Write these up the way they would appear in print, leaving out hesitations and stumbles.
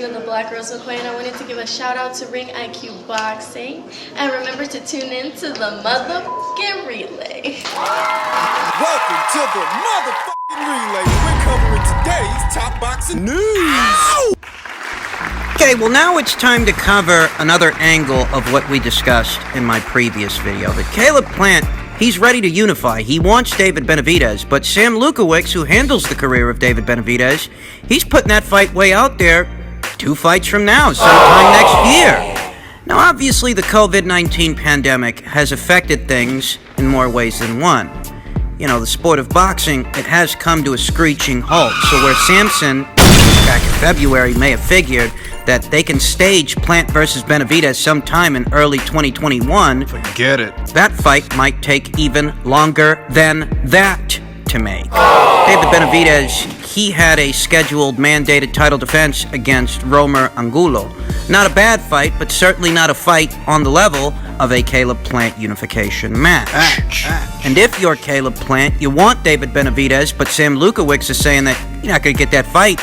The Black Rose McQueen. I wanted to give a shout out to Ring IQ Boxing, and remember to tune in to the motherfucking relay. Welcome to the motherfucking relay. We're covering today's top boxing news. Ow! Okay, well now it's time to cover another angle of what we discussed in my previous video. That Caleb Plant, he's ready to unify. He wants David Benavidez, but Sam Lukowicz, who handles the career of David Benavidez, he's putting that fight way out there. 2 fights from now, sometime next year. Now, obviously, the COVID-19 pandemic has affected things in more ways than one. You know, the sport of boxing, it has come to a screeching halt. So where Samson, back in February, may have figured that they can stage Plant versus Benavidez sometime in early 2021, forget it. That fight might take even longer than that to make. David Benavidez, he had a scheduled mandated title defense against Romer Angulo. Not a bad fight, but certainly not a fight on the level of a Caleb Plant unification match. And if you're Caleb Plant, you want David Benavidez, but Sam Lukowicz is saying that you're not going to get that fight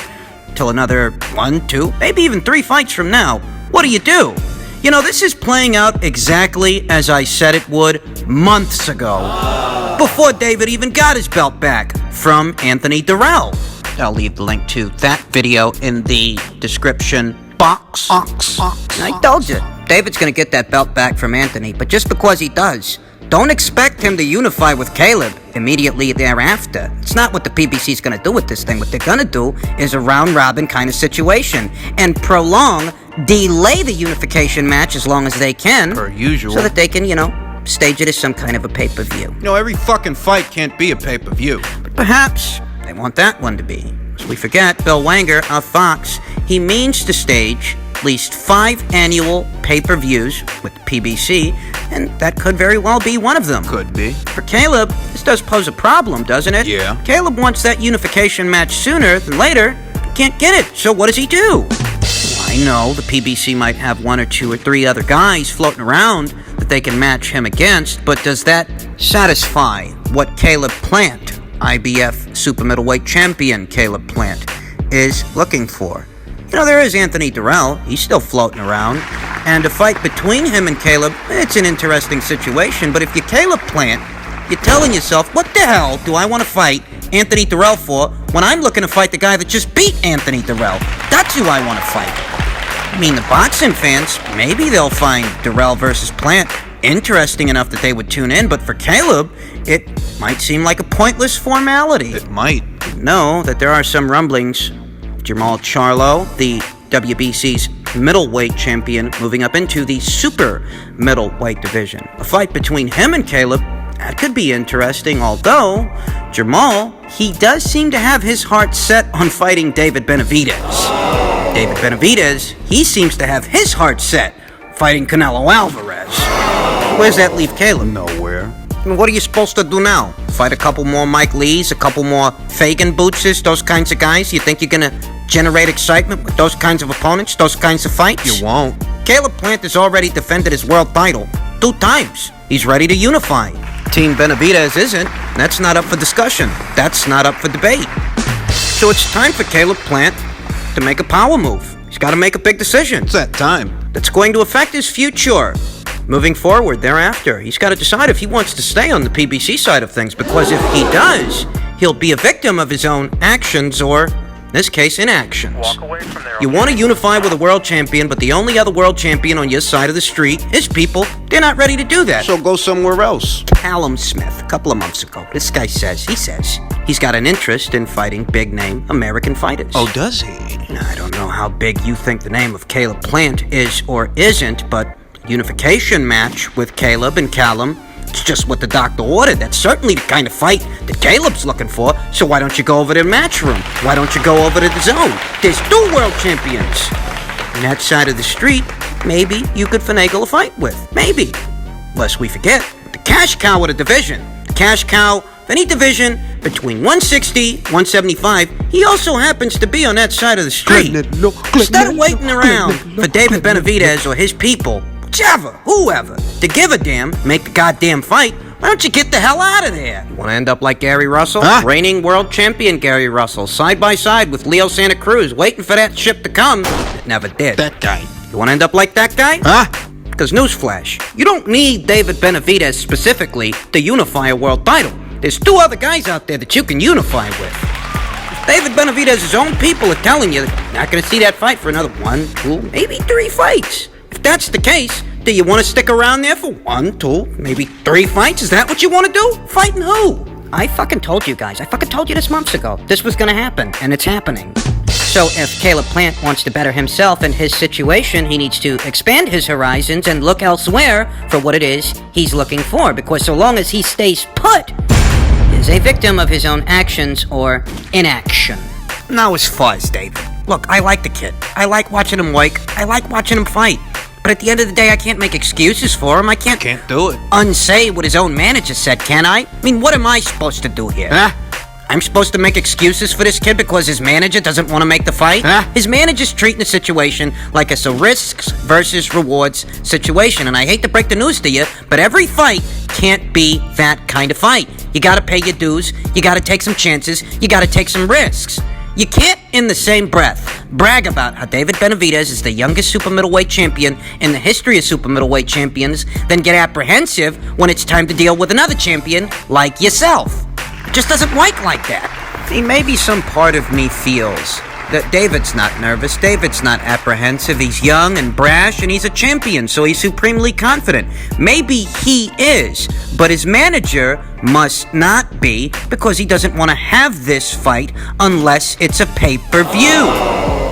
till another 1, 2, maybe even 3 fights from now. What do? You know, this is playing out exactly as I said it would months ago, before David even got his belt back from Anthony Durrell. I'll leave the link to that video in the description box. I told you, David's going to get that belt back from Anthony, but just because he does, don't expect him to unify with Caleb immediately thereafter. It's not what the PBC's going to do with this thing. What they're going to do is a round-robin kind of situation and delay the unification match as long as they can. Per usual. So that they can, stage it as some kind of a pay-per-view. Every fucking fight can't be a pay-per-view. But perhaps they want that one to be. So we forget, Bill Wanger of Fox, he means to stage at least 5 annual pay-per-views with the PBC, and that could very well be one of them. Could be. For Caleb, this does pose a problem, doesn't it? Yeah. Caleb wants that unification match sooner than later. He can't get it, so what does he do? I know the PBC might have 1 or 2 or 3 other guys floating around that they can match him against, but does that satisfy what Caleb Plant, IBF super middleweight champion Caleb Plant, is looking for? There is Anthony Durrell. He's still floating around. And a fight between him and Caleb, it's an interesting situation. But if you're Caleb Plant, you're telling yourself, what the hell do I want to fight Anthony Durrell for when I'm looking to fight the guy that just beat Anthony Durrell? That's who I want to fight. I mean, the boxing fans, maybe they'll find Durrell versus Plant interesting enough that they would tune in, but for Caleb, it might seem like a pointless formality. It might. Know that there are some rumblings. Jamal Charlo, the WBC's middleweight champion, moving up into the super middleweight division. A fight between him and Caleb, that could be interesting, although Jamal, he does seem to have his heart set on fighting David Benavidez. David Benavidez, he seems to have his heart set fighting Canelo Alvarez. Where's that leave Caleb? Nowhere. I mean, what are you supposed to do now? Fight a couple more Mike Lees, a couple more Fagan Bootses, those kinds of guys? You think you're going to generate excitement with those kinds of opponents, those kinds of fights? You won't. Caleb Plant has already defended his world title 2 times. He's ready to unify. Team Benavidez isn't. That's not up for discussion. That's not up for debate. So it's time for Caleb Plant to make a power move. He's got to make a big decision. It's that time. That's going to affect his future. Moving forward thereafter, he's got to decide if he wants to stay on the PBC side of things, because if he does, he'll be a victim of his own actions, or, in this case, inactions. You want to unify with a world champion, but the only other world champion on your side of the street, his people, they're not ready to do that. So go somewhere else. Callum Smith, a couple of months ago, this guy says he's got an interest in fighting big-name American fighters. Oh, does he? Now, I don't know how big you think the name of Caleb Plant is or isn't, but unification match with Caleb and Callum, it's just what the doctor ordered. That's certainly the kind of fight that Caleb's looking for. So why don't you go over to the match room? Why don't you go over to the zone? There's 2 world champions. On that side of the street, maybe you could finagle a fight with. Maybe. Lest we forget, the cash cow of the division. The cash cow of any division between 160, 175, he also happens to be on that side of the street. Instead of waiting around for David Benavidez or his people, whoever, to give a damn, make the goddamn fight, Why don't you get the hell out of there? You want to end up like Gary Russell? Huh? Reigning world champion Gary Russell, side by side with Leo Santa Cruz, waiting for that ship to come. never did. That guy. You want to end up like that guy? Huh? Because newsflash, you don't need David Benavidez specifically to unify a world title. There's 2 other guys out there that you can unify with. David Benavidez's own people are telling you they're not going to see that fight for another 1, 2, maybe 3 fights. If that's the case, do you want to stick around there for 1, 2, maybe 3 fights? Is that what you want to do? Fighting who? I fucking told you guys. I fucking told you this months ago. This was going to happen, and it's happening. So if Caleb Plant wants to better himself in his situation, he needs to expand his horizons and look elsewhere for what it is he's looking for. Because so long as he stays put, he is a victim of his own actions or inaction. Now as far as David. Look, I like the kid. I like watching him work. I like watching him fight. But at the end of the day, I can't make excuses for him. I can't do it. Unsay what his own manager said, can I? I mean, what am I supposed to do here? Huh? I'm supposed to make excuses for this kid because his manager doesn't want to make the fight? Huh? His manager's treating the situation like it's a risks versus rewards situation. And I hate to break the news to you, but every fight can't be that kind of fight. You gotta pay your dues, you gotta take some chances, you gotta take some risks. You can't, in the same breath, brag about how David Benavidez is the youngest super middleweight champion in the history of super middleweight champions, then get apprehensive when it's time to deal with another champion like yourself. It just doesn't work like that. See, maybe some part of me feels that David's not nervous, David's not apprehensive, he's young and brash, and he's a champion, so he's supremely confident. Maybe he is, but his manager must not be, because he doesn't want to have this fight unless it's a pay-per-view,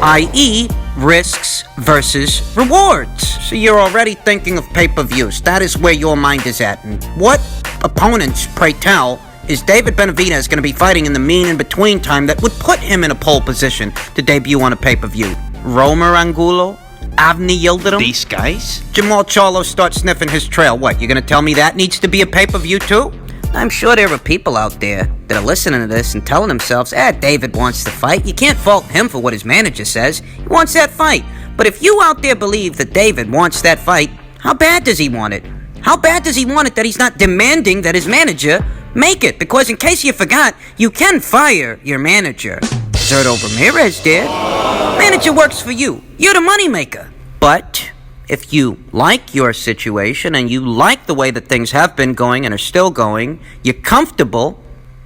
i.e., risks versus rewards. So you're already thinking of pay-per-views. That is where your mind is at. And what opponents, pray tell, is David Benavidez going to be fighting in the mean in-between time that would put him in a pole position to debut on a pay-per-view? Romer Angulo? Avni Yildirim? These guys? Jamal Charlo starts sniffing his trail. What, you're going to tell me that needs to be a pay-per-view too? I'm sure there are people out there that are listening to this and telling themselves, David wants to fight. You can't fault him for what his manager says. He wants that fight. But if you out there believe that David wants that fight, how bad does he want it? How bad does he want it that he's not demanding that his manager make it? Because in case you forgot, you can fire your manager. Zerto Ramirez did. Manager works for you. You're the moneymaker. But if you like your situation and you like the way that things have been going and are still going, you're comfortable,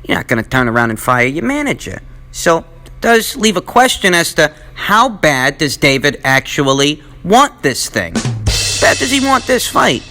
you're not going to turn around and fire your manager. So it does leave a question as to how bad does David actually want this thing? How bad does he want this fight?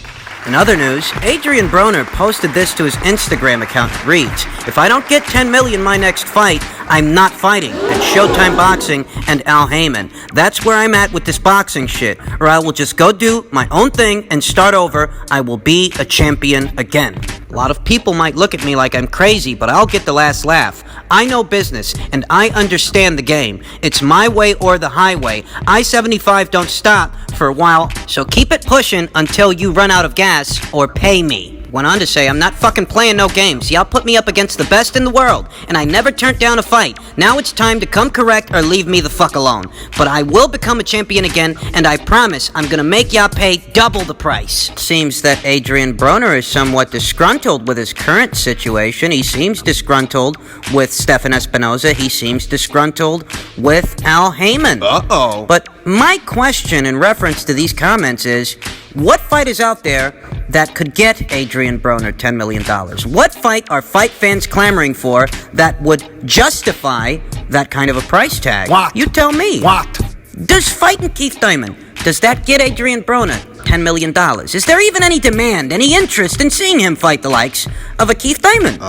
In other news, Adrian Broner posted this to his Instagram account. It reads, "If I don't get 10 million my next fight, I'm not fighting at Showtime Boxing and Al Heyman. That's where I'm at with this boxing shit, or I will just go do my own thing and start over. I will be a champion again." A lot of people might look at me like I'm crazy, but I'll get the last laugh. I know business, and I understand the game. It's my way or the highway. I-75 don't stop for a while, so keep it pushing until you run out of gas or pay me. Went on to say, I'm not fucking playing no games. Y'all put me up against the best in the world, and I never turned down a fight. Now it's time to come correct or leave me the fuck alone. But I will become a champion again, and I promise I'm gonna make y'all pay double the price. Seems that Adrian Broner is somewhat disgruntled with his current situation. He seems disgruntled with Stefan Espinoza. He seems disgruntled with Al Heyman. Uh-oh. But my question in reference to these comments is, what fight is out there that could get Adrian Broner $10 million? What fight are fight fans clamoring for that would justify that kind of a price tag? What? You tell me. What? Does fighting Keith Diamond, does that get Adrian Broner $10 million? Is there even any demand, any interest in seeing him fight the likes of a Keith Diamond?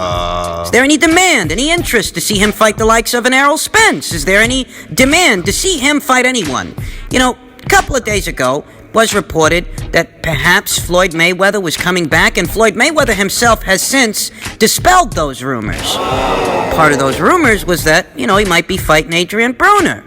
Is there any demand, any interest to see him fight the likes of an Errol Spence? Is there any demand to see him fight anyone? You know, a couple of days ago, was reported that perhaps Floyd Mayweather was coming back, and Floyd Mayweather himself has since dispelled those rumors. Part of those rumors was that, he might be fighting Adrian Broner.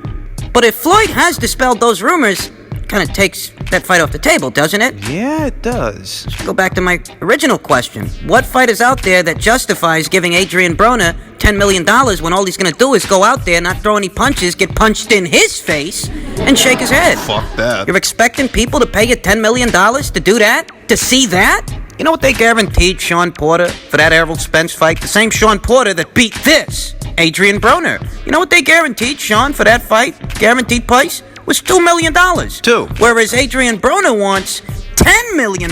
But if Floyd has dispelled those rumors, it kind of takes that fight off the table, doesn't it? Yeah, it does. Go back to my original question. What fight is out there that justifies giving Adrian Broner $10 million when all he's going to do is go out there, not throw any punches, get punched in his face, and shake his head? Fuck that. You're expecting people to pay you $10 million to do that? To see that? You know what they guaranteed Sean Porter for that Errol Spence fight? The same Sean Porter that beat this Adrian Broner. You know what they guaranteed Sean for that fight? Guaranteed price? was $2 million. Two. Whereas Adrian Broner wants $10 million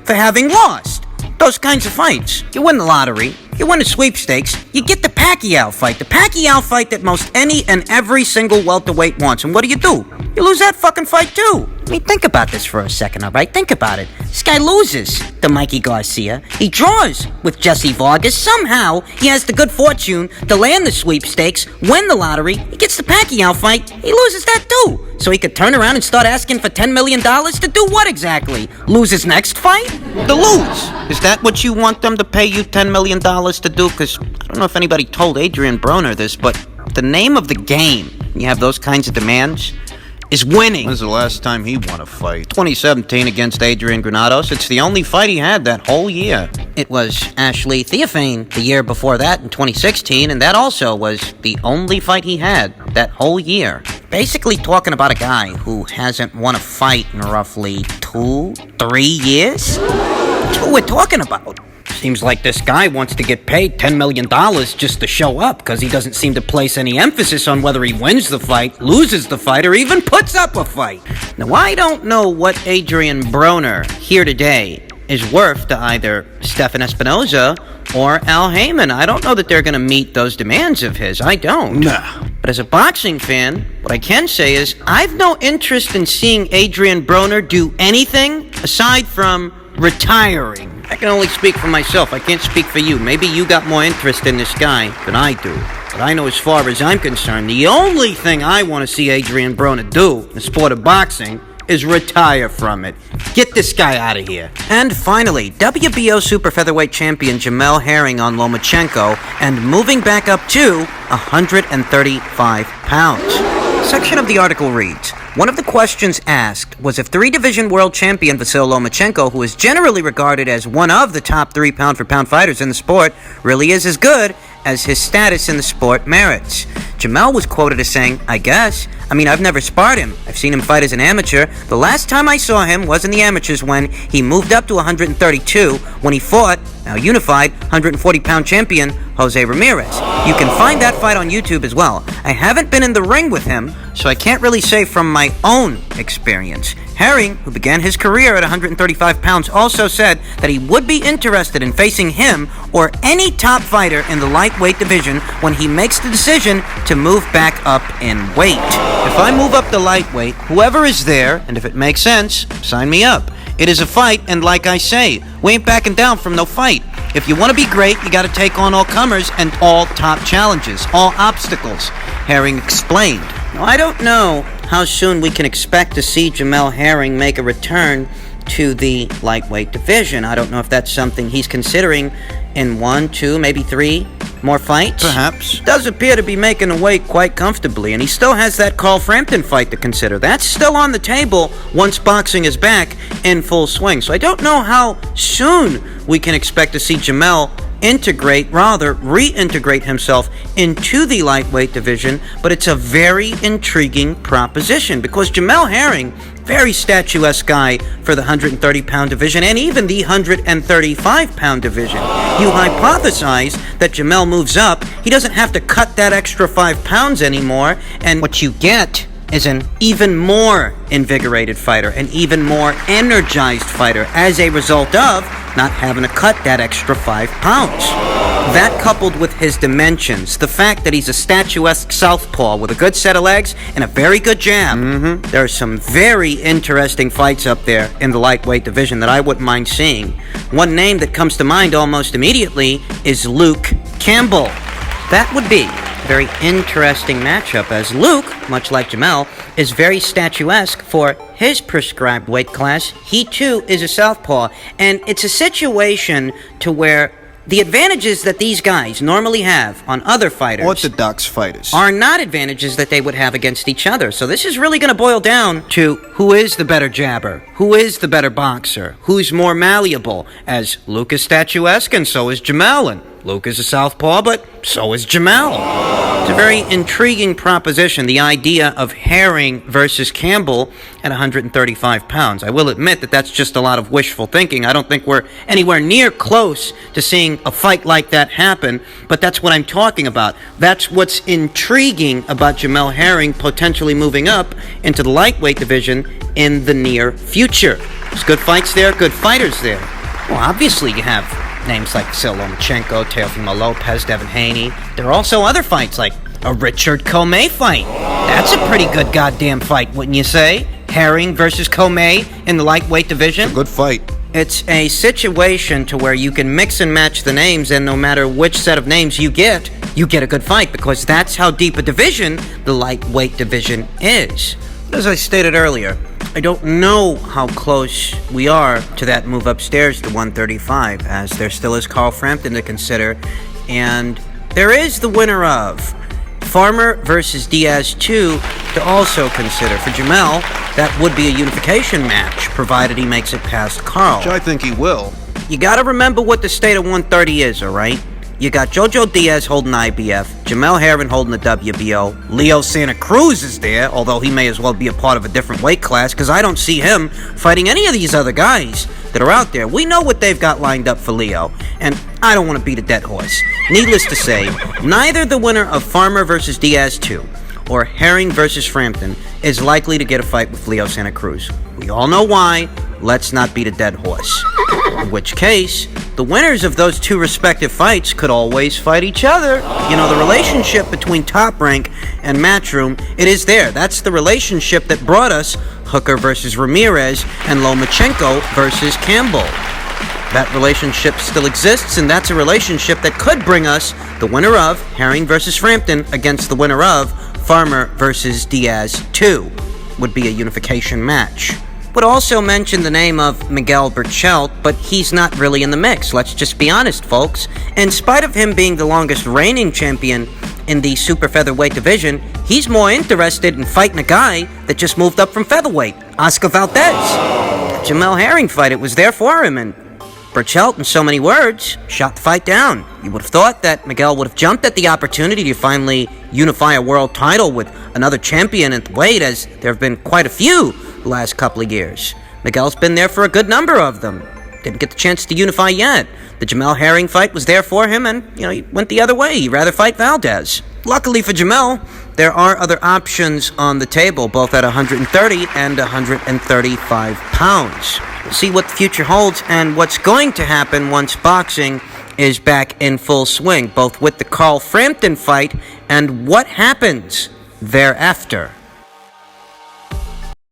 for having lost. Those kinds of fights. You win the lottery, you win the sweepstakes, you get the Pacquiao fight. The Pacquiao fight that most any and every single welterweight wants. And what do? You lose that fucking fight too. I mean, think about this for a second, alright? Think about it. This guy loses to Mikey Garcia. He draws with Jesse Vargas. Somehow, he has the good fortune to land the sweepstakes, win the lottery. He gets the Pacquiao fight. He loses that too. So he could turn around and start asking for $10 million to do what exactly? Lose his next fight? To lose. Is that what you want them to pay you $10 million to do? Because I don't know if anybody told Adrian Broner this, but the name of the game, you have those kinds of demands, is winning. When's the last time he won a fight? 2017 against Adrian Granados. It's the only fight he had that whole year. It was Ashley Theophane the year before that in 2016, and that also was the only fight he had that whole year. Basically talking about a guy who hasn't won a fight in roughly 2-3 years? That's what we're talking about. Seems like this guy wants to get paid $10 million just to show up because he doesn't seem to place any emphasis on whether he wins the fight, loses the fight, or even puts up a fight. Now, I don't know what Adrian Broner here today is worth to either Stephan Espinoza or Al Heyman. I don't know that they're going to meet those demands of his. I don't. Nah. But as a boxing fan, what I can say is I've no interest in seeing Adrian Broner do anything aside from retiring. I can only speak for myself. I can't speak for you. Maybe you got more interest in this guy than I do. But I know as far as I'm concerned, the only thing I want to see Adrian Broner do in the sport of boxing is retire from it. Get this guy out of here. And finally, WBO super featherweight champion Jamel Herring on Lomachenko and moving back up to 135 pounds. Section of the article reads, one of the questions asked was if three-division world champion Vasyl Lomachenko, who is generally regarded as one of the top 3 pound-for-pound fighters in the sport, really is as good as his status in the sport merits. Jamel was quoted as saying, I guess. I mean, I've never sparred him. I've seen him fight as an amateur. The last time I saw him was in the amateurs when he moved up to 132 when he fought, now unified, 140-pound champion Jose Ramirez. You can find that fight on YouTube as well. I haven't been in the ring with him, so I can't really say from my own experience. Herring, who began his career at 135 pounds, also said that he would be interested in facing him or any top fighter in the lightweight division when he makes the decision to move back up in weight. If I move up the lightweight, whoever is there, and if it makes sense, sign me up. It is a fight, and like I say, we ain't backing down from no fight. If you want to be great, you got to take on all comers and all top challenges, all obstacles, Herring explained. Now, I don't know how soon we can expect to see Jamel Herring make a return to the lightweight division. I don't know if that's something he's considering in 1, 2, maybe 3 more fights. Perhaps. He does appear to be making a weight quite comfortably, and he still has that Carl Frampton fight to consider. That's still on the table once boxing is back in full swing. So I don't know how soon we can expect to see Jamel reintegrate himself into the lightweight division, but it's a very intriguing proposition because Jamel Herring, very statuesque guy for the 130-pound division and even the 135-pound division. You hypothesize that Jamel moves up, he doesn't have to cut that extra 5 pounds anymore, and what you get is an even more invigorated fighter, an even more energized fighter as a result of not having to cut that extra 5 pounds. That coupled with his dimensions, the fact that he's a statuesque southpaw with a good set of legs and a very good jab, there are some very interesting fights up there in the lightweight division that I wouldn't mind seeing. One name that comes to mind almost immediately is Luke Campbell. That would be a very interesting matchup as Luke, much like Jamel, is very statuesque for his prescribed weight class. He too is a southpaw, and it's a situation to where the advantages that these guys normally have on other fighters, orthodox fighters, are not advantages that they would have against each other. So this is really going to boil down to who is the better jabber, who is the better boxer, who's more malleable, as Luke is statuesque and so is Jamel, and Luke is a southpaw, but so is Jamel. It's a very intriguing proposition, the idea of Herring versus Campbell at 135 pounds. I will admit that that's just a lot of wishful thinking. I don't think we're anywhere near close to seeing a fight like that happen, but that's what I'm talking about. That's what's intriguing about Jamel Herring potentially moving up into the lightweight division in the near future. There's good fights there, good fighters there. Well, obviously you have names like Vasyl Lomachenko, Teofimo Lopez, Devin Haney. There are also other fights like a Richard Commey fight. That's a pretty good goddamn fight, wouldn't you say? Herring versus Commey in the lightweight division. It's a good fight. It's a situation to where you can mix and match the names, and no matter which set of names you get a good fight, because that's how deep a division the lightweight division is. As I stated earlier, I don't know how close we are to that move upstairs to 135, as there still is Carl Frampton to consider, and there is the winner of Farmer versus Diaz 2 to also consider. For Jamel, that would be a unification match, provided he makes it past Carl. Which I think he will. You gotta remember what the state of 130 is, alright? You got Jojo Diaz holding IBF, Jamel Herring holding the WBO, Leo Santa Cruz is there, although he may as well be a part of a different weight class, because I don't see him fighting any of these other guys that are out there. We know what they've got lined up for Leo, and I don't want to beat a dead horse. Needless to say, neither the winner of Farmer versus Diaz 2 or Herring versus Frampton is likely to get a fight with Leo Santa Cruz. We all know why. Let's not beat a dead horse. In which case, the winners of those two respective fights could always fight each other. You know, the relationship between Top Rank and Matchroom, it is there. That's the relationship that brought us Hooker versus Ramirez and Lomachenko versus Campbell. That relationship still exists, and that's a relationship that could bring us the winner of Herring versus Frampton against the winner of Farmer versus Diaz 2. Would be a unification match. Would also mention the name of Miguel Berchelt, but he's not really in the mix. Let's just be honest, folks. In spite of him being the longest reigning champion in the super featherweight division, he's more interested in fighting a guy that just moved up from featherweight, Oscar Valdez. The Jamel Herring fight, it was there for him, and Berchelt, in so many words, shot the fight down. You would have thought that Miguel would have jumped at the opportunity to finally unify a world title with another champion at the weight, as there have been quite a few the last couple of years. Miguel's been there for a good number of them. Didn't get the chance to unify yet. The Jamel Herring fight was there for him, and, he went the other way. He'd rather fight Valdez. Luckily for Jamel, there are other options on the table, both at 130 and 135 pounds. We'll see what the future holds and what's going to happen once boxing is back in full swing, both with the Carl Frampton fight and what happens thereafter.